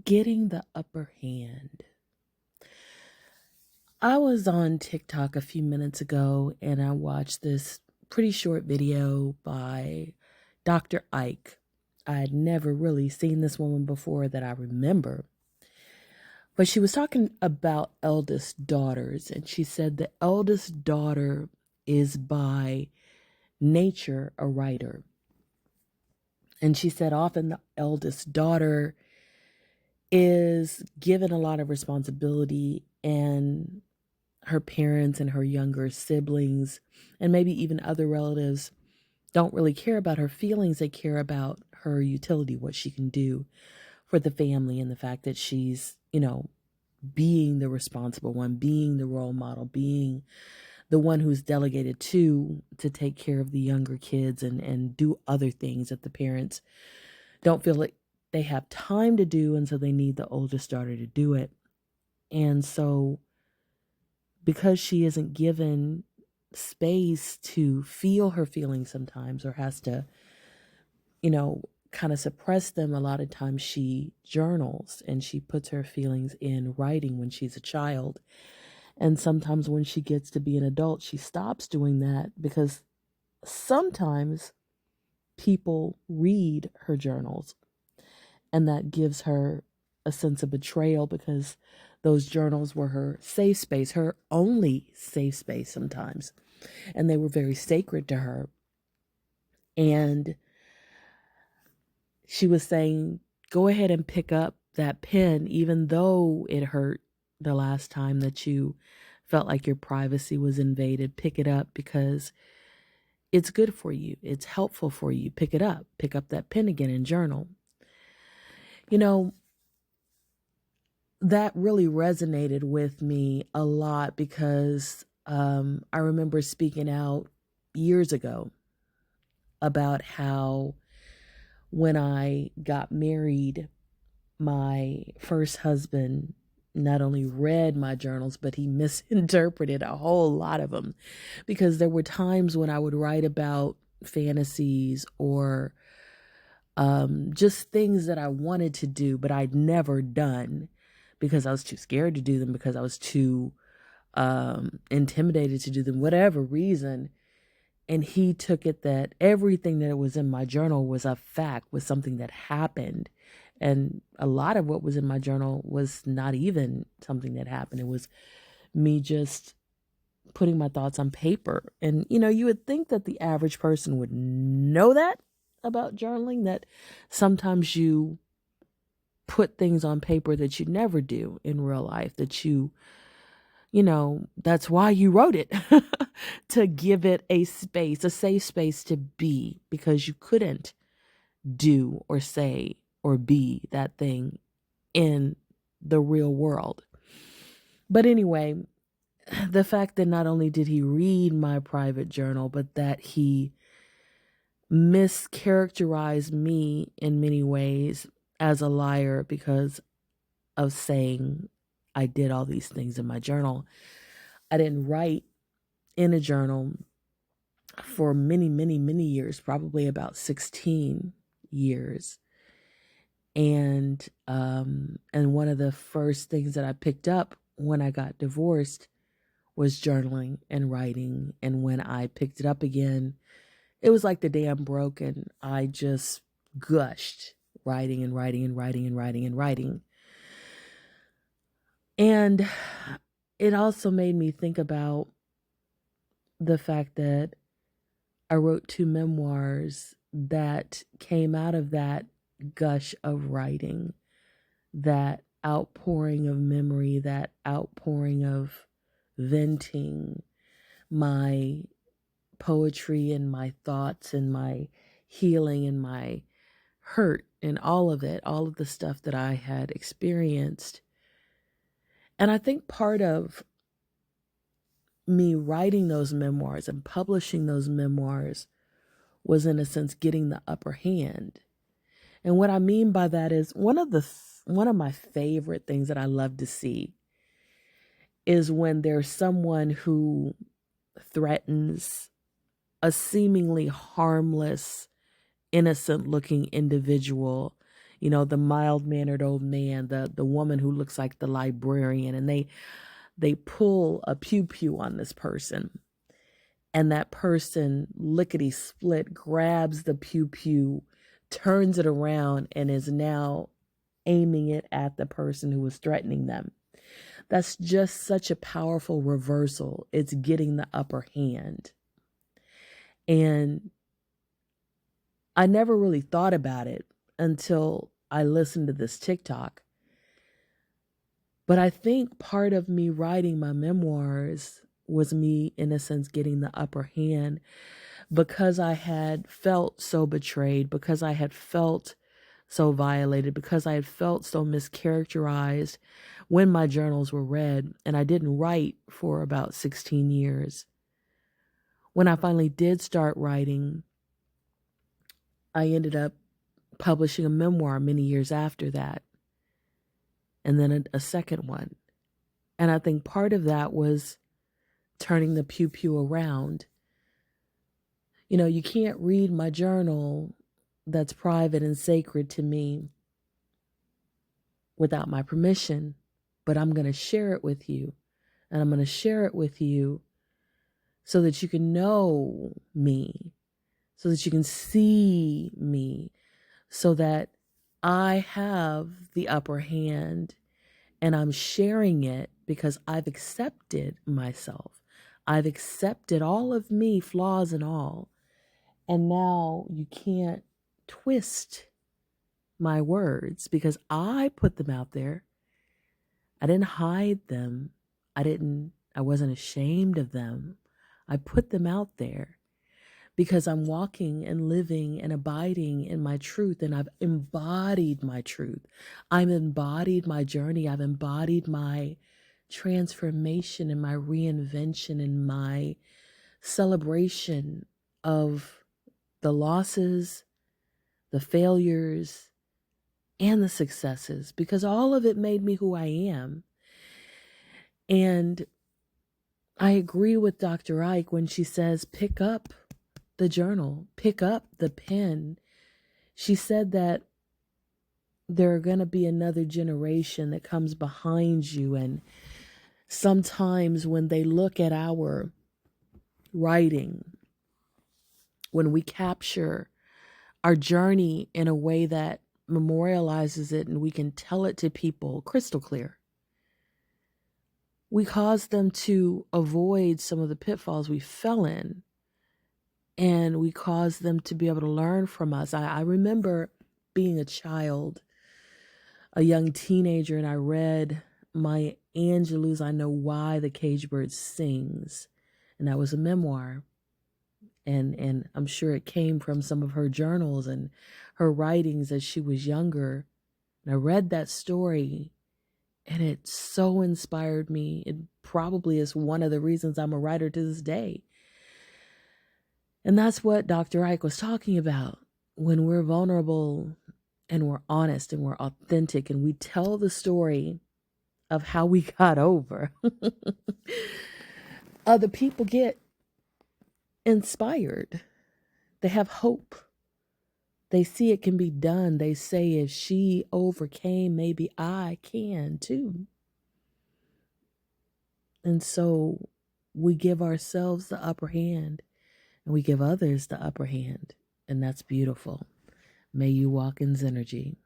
Getting the upper hand. I was on TikTok a few minutes ago and I watched this pretty short video by Dr. Ike. I had never really seen this woman before that I remember, but she was talking about eldest daughters, and she said the eldest daughter is by nature a writer. And she said often the eldest daughter is given a lot of responsibility, and her parents and her younger siblings and maybe even other relatives don't really care about her feelings. They care about her utility, what she can do for the family, and the fact that she's, being the responsible one, being the role model, being the one who's delegated to take care of the younger kids and do other things that the parents don't feel like they have time to do, and so they need the oldest daughter to do it. And so because she isn't given space to feel her feelings sometimes, or has to, kind of suppress them, a lot of times she journals and she puts her feelings in writing when she's a child. And sometimes when she gets to be an adult, she stops doing that because sometimes people read her journals, and that gives her a sense of betrayal because those journals were her safe space, her only safe space sometimes. And they were very sacred to her. And she was saying, go ahead and pick up that pen, even though it hurt the last time that you felt like your privacy was invaded. Pick it up because it's good for you. It's helpful for you. Pick it up. Pick up that pen again and journal. You know, that really resonated with me a lot because I remember speaking out years ago about how when I got married, my first husband not only read my journals, but he misinterpreted a whole lot of them, because there were times when I would write about fantasies or just things that I wanted to do, but I'd never done because I was too scared to do them, because I was too intimidated to do them, whatever reason. And he took it that everything that was in my journal was a fact, was something that happened. And a lot of what was in my journal was not even something that happened. It was me just putting my thoughts on paper. And, you would think that the average person would know that about journaling, that sometimes you put things on paper that you never do in real life, that that's why you wrote it, to give it a space, a safe space to be, because you couldn't do or say or be that thing in the real world. But anyway, the fact that not only did he read my private journal, but that he mischaracterized me in many ways as a liar because of saying I did all these things in my journal. I didn't write in a journal for many, many, many years, probably about 16 years. And one of the first things that I picked up when I got divorced was journaling and writing. And when I picked it up again, it was like the dam broke and I just gushed, writing and writing and writing and writing and writing. And it also made me think about the fact that I wrote 2 memoirs that came out of that gush of writing, that outpouring of memory, that outpouring of venting my poetry and my thoughts and my healing and my hurt and all of it, all of the stuff that I had experienced. And I think part of me writing those memoirs and publishing those memoirs was, in a sense, getting the upper hand. And what I mean by that is one of my favorite things that I love to see is when there's someone who threatens a seemingly harmless, innocent looking individual You know, the mild-mannered old man, the woman who looks like the librarian, and they pull a pew-pew on this person. And that person, lickety split, grabs the pew-pew, turns it around, and is now aiming it at the person who was threatening them. That's just such a powerful reversal. It's getting the upper hand. And I never really thought about it until I listened to this TikTok. But I think part of me writing my memoirs was me, in a sense, getting the upper hand because I had felt so betrayed, because I had felt so violated, because I had felt so mischaracterized when my journals were read, and I didn't write for about 16 years. When I finally did start writing, I ended up publishing a memoir many years after that, and then a second one. And I think part of that was turning the pew-pew around. You know, you can't read my journal that's private and sacred to me without my permission, but I'm going to share it with you. And I'm going to share it with you so that you can know me, so that you can see me, so that I have the upper hand, and I'm sharing it because I've accepted myself. I've accepted all of me, flaws and all. And now you can't twist my words because I put them out there. I didn't hide them. I wasn't ashamed of them. I put them out there because I'm walking and living and abiding in my truth, and I've embodied my truth. I've embodied my journey. I've embodied my transformation and my reinvention and my celebration of the losses, the failures, and the successes, because all of it made me who I am. And I agree with Dr. Ike when she says, pick up the journal, pick up the pen. She said that there are going to be another generation that comes behind you. And sometimes when they look at our writing, when we capture our journey in a way that memorializes it and we can tell it to people crystal clear, we cause them to avoid some of the pitfalls we fell in, and we cause them to be able to learn from us. I remember being a child, a young teenager, and I read Maya Angelou's I Know Why the Cage Bird Sings, and that was a memoir. And I'm sure it came from some of her journals and her writings as she was younger. And I read that story, and it so inspired me. It probably is one of the reasons I'm a writer to this day. And that's what Dr. Ike was talking about. When we're vulnerable and we're honest and we're authentic and we tell the story of how we got over, other people get inspired. They have hope. They see it can be done. They say, if she overcame, maybe I can too. And so we give ourselves the upper hand and we give others the upper hand. And that's beautiful. May you walk in Zenergy.